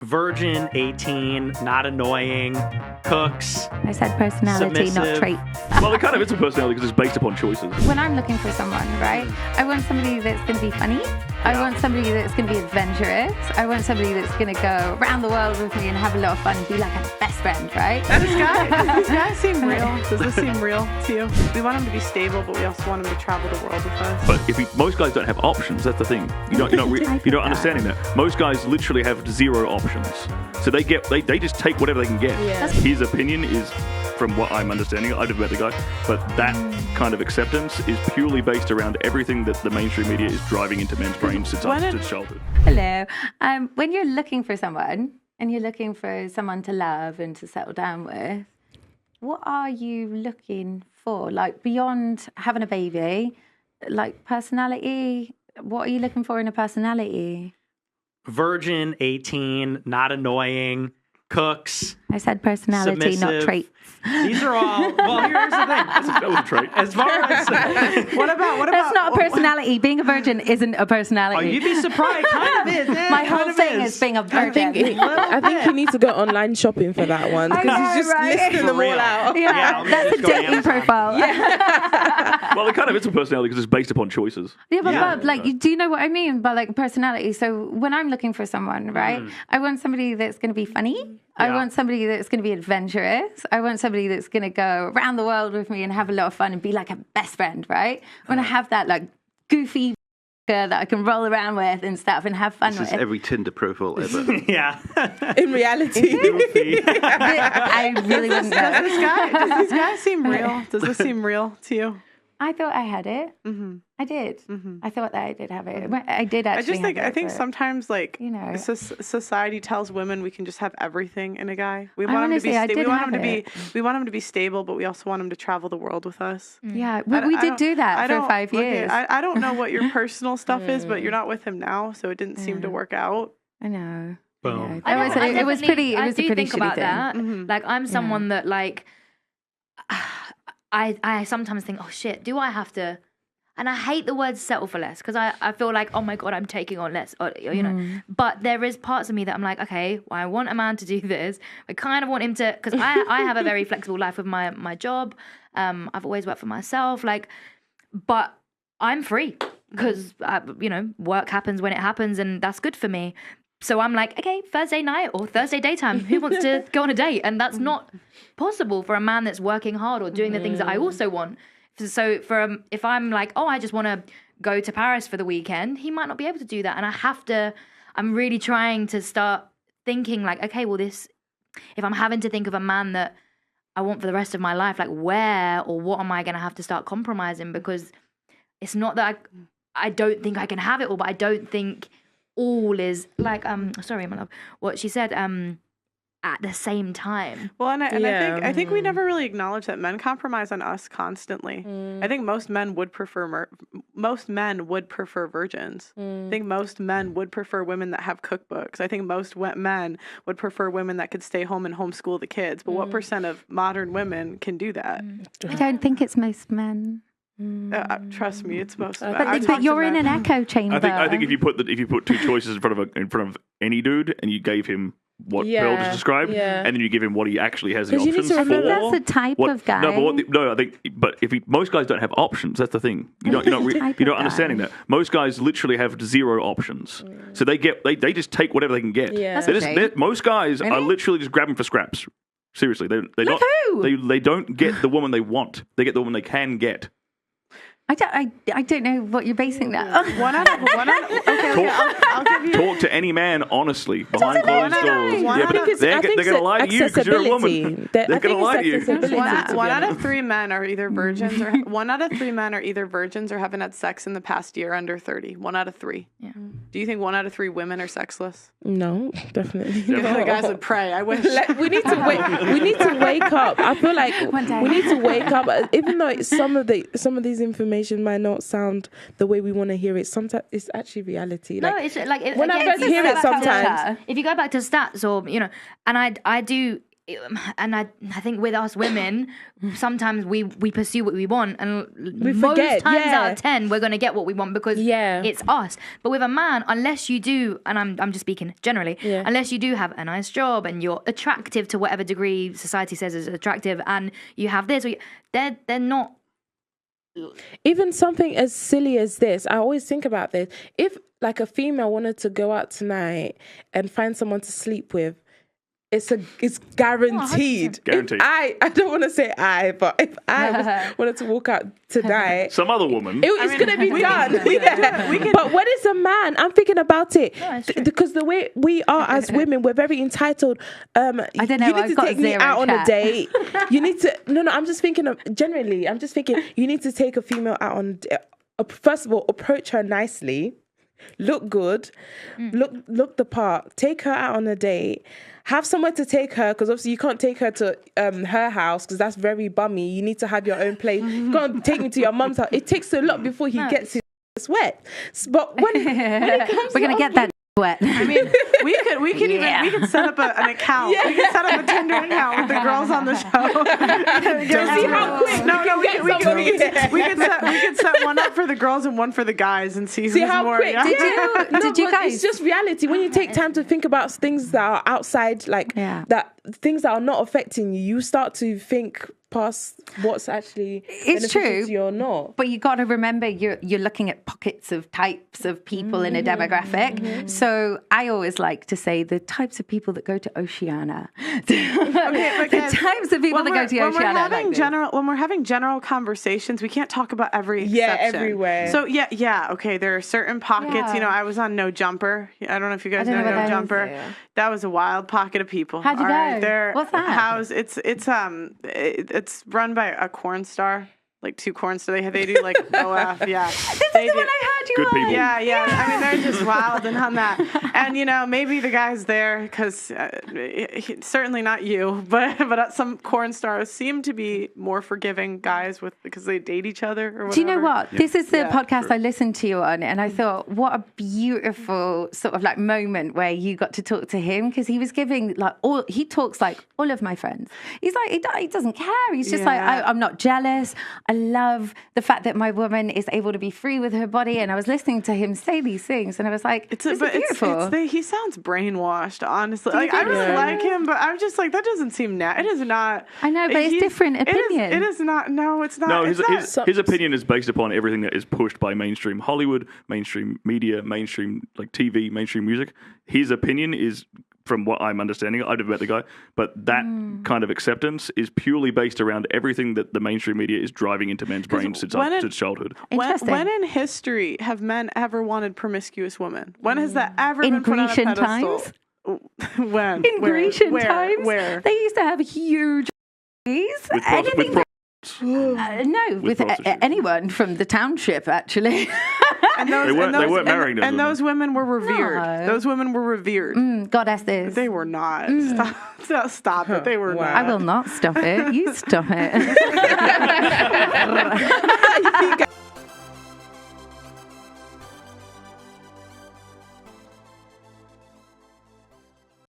Virgin, 18, not annoying, cooks. I said personality, submissive. not trait. Well, it kind of is a personality because it's based upon choices. When I'm looking for someone, right, I want somebody that's going to be funny. I want somebody that's going to be adventurous. I want somebody that's going to go around the world with me and have a lot of fun and be like a best friend, right? Does this guy seem real? Does this seem real to you? We want him to be stable, but we also want him to travel the world with us. But most guys don't have options. That's the thing. You're not understanding that. Most guys literally have zero options. So they just take whatever they can get. Yeah. His opinion is, from what I'm understanding, I never met the guy, but that kind of acceptance is purely based around everything that the mainstream media is driving into men's brains since childhood. Hello. When you're looking for someone and you're looking for someone to love and to settle down with, what are you looking for? Like beyond having a baby, like personality, what are you looking for in a personality? Virgin, 18, not annoying, cooks. I said personality, not submissive. traits. These are all, well, here's the thing. That was a trait. As far as, What about? That's not a personality. Being a virgin isn't a personality. oh, you'd be surprised. Kind of is. My whole thing is being a virgin. I think you need to go online shopping for that one because I he's know, just right? listing them For all real. out. Yeah, Yeah, that's a just go dating Amazon. profile. Well, it kind of is a personality because it's based upon choices. Yeah, but, Yeah. but like, do you know what I mean by like personality? So when I'm looking for someone, right, I want somebody that's going to be funny. I Yeah. want somebody that's going to be adventurous. I want somebody that's going to go around the world with me and have a lot of fun and be like a best friend, right? I want to have that like goofy that I can roll around with and stuff and have fun This with. is every Tinder profile ever. Yeah. In reality, I really wouldn't know. Does this guy seem real? Does this seem real to you? I thought I had it. I did. I thought that I did have it. I did actually. I think sometimes like you know. society tells women we can just have everything in a guy. We I want him to honestly, I be did we want have him to it. be we want him to be stable, but we also want him to travel the world with us. Yeah, we did do that for 5 years. I don't know what your personal stuff is, but you're not with him now, so it didn't seem to work out. I know. Boom. I know. It was pretty. It was a do pretty think shitty about thing. that. Like I'm someone that like I sometimes think, oh shit, do I have to? And I hate the word settle for less because I feel like, oh my God, I'm taking on less, or, you know. But there is parts of me that I'm like, okay, well, I want a man to do this. I kind of want him to, because I have a very flexible life with my job. I've always worked for myself, like, but I'm free because, work happens when it happens and that's good for me. So I'm like, okay, Thursday night or Thursday daytime, who wants to go on a date? And that's not possible for a man that's working hard or doing the things that I also want. So if I'm like, oh, I just want to go to Paris for the weekend, he might not be able to do that. And I'm really trying to start thinking like, okay, well if I'm having to think of a man that I want for the rest of my life, like where or what am I going to have to start compromising? Because it's not that I don't think I can have it all, but I don't think all is like, sorry, my love, what she said, at the same time. Well, and I think we never really acknowledge that men compromise on us constantly. I think most men would prefer virgins. I think most men would prefer women that have cookbooks. I think most men would prefer women that could stay home and homeschool the kids. But what percent of modern women can do that? I don't think it's most men. Trust me, it's most men. But you're in an echo chamber. I think if you put two choices in front of any dude and you gave him what Pearl just described, and then you give him what he actually has the 'Cause you need options to for. remember- That's the type of guy. I think, but most guys don't have options. That's the thing. You're not understanding that. Most guys literally have zero options. So they just take whatever they can get. Yeah. Most guys are literally just grabbing for scraps. Seriously, they don't get the woman they want. They get the woman they can get. I don't know what you're basing that on. I'll give you. Talk to any man honestly behind closed doors. Yeah, but they're going to lie to you because you're a woman. They're going to lie to you. One out of three men are either virgins, or haven't had sex in the past year under 30. 1 out of 3. Yeah. Do you think 1 out of 3 women are sexless? No, definitely. The other guys would pray. I wish. We need to wake up. I feel like we need to wake up. Even though some of these information might not sound the way we want to hear it, sometimes it's actually reality. No, it's like when I first hear it sometimes. If you go back to stats, or and I do and I think with us women, sometimes we pursue what we want, and We most forget, times yeah. out of 10, we're going to get what we want because Yeah. it's us. But with a man, unless you do, and I'm just speaking generally, Yeah. unless you do have a nice job and you're attractive to whatever degree society says is attractive, and you have this, they're not. Even something as silly as this, I always think about this. If like a female wanted to go out tonight and find someone to sleep with, it's guaranteed. Guaranteed. If I don't want to say but if I wanted to walk out tonight, Some other woman. it's going to be done. can- But when it's a man, I'm thinking about it. it's true. Because the way we are as women, we're very entitled. I don't know, You need I've to got take me zero out on a chat. date. You need to. No, I'm just thinking of generally. I'm just thinking you need to take a female out on. First of all, approach her nicely. Look good, look the part. Take her out on a date. Have somewhere to take her, because obviously you can't take her to her house because that's very bummy. You need to have your own place. You can't take me to your mum's house. It takes a lot before he gets his wet. But when it comes We're going to get that wet. I mean, we could set up an account. Yeah. We could set up a Tinder account with the girls on the show. see how quick we could set one up for the girls and one for the guys and see who's how more. quick? Yeah. Did you but guys? It's just reality. When you take time to think about things that are outside, like Yeah. that, things that are not affecting you, you start to think past what's actually beneficial true. to you or not. But you got to remember, you're looking at pockets of types of people in a demographic. So I always like to say the types of people that go to Oceania. The types of people that go to Oceania. When we're having general conversations, we can't talk about every Yeah, exception. everywhere. So okay, there are certain pockets. Yeah. You know, I was on No Jumper. I don't know if you guys I know don't know what No that is. Jumper. Yeah. That was a wild pocket of people. How'd you All right, go? they're What's that? It's run by a corn star. Like two corn stars. They do like OF, yeah. This is the one I heard you Good on. people. Yeah. I mean, they're just wild and on that. And, you know, maybe the guy's there because certainly not you, but some corn stars seem to be more forgiving guys because they date each other or whatever. Do you know what? This is the Yeah, podcast I listened to you on, and I thought, what a beautiful sort of like moment where you got to talk to him, because he was giving he talks like all of my friends. He's like, he doesn't care. He's just like, I'm not jealous. I love the fact that my woman is able to be free with her body. And I was listening to him say these things, and I was like, this is beautiful. He sounds brainwashed, honestly. Like, I really like him, but I'm just like, that doesn't seem it is not. I know, but it's different opinion. It is not. No, it's not. No, it's not. his opinion is based upon everything that is pushed by mainstream Hollywood, mainstream media, mainstream like TV, mainstream music. His opinion is, from what I'm understanding, I never met the guy, but that kind of acceptance is purely based around everything that the mainstream media is driving into men's brains since childhood. When in history have men ever wanted promiscuous women? When has that ever been put on a Grecian pedestal? times? When? In Grecian times, Where? they used to have huge With anything. No, with prostitutes. anyone from the township, actually. And those, They weren't marrying those and women. those women were revered. No. Those women were revered. Goddesses. They were not. Stop it. They were Wow. not. I will not stop it. You stop it.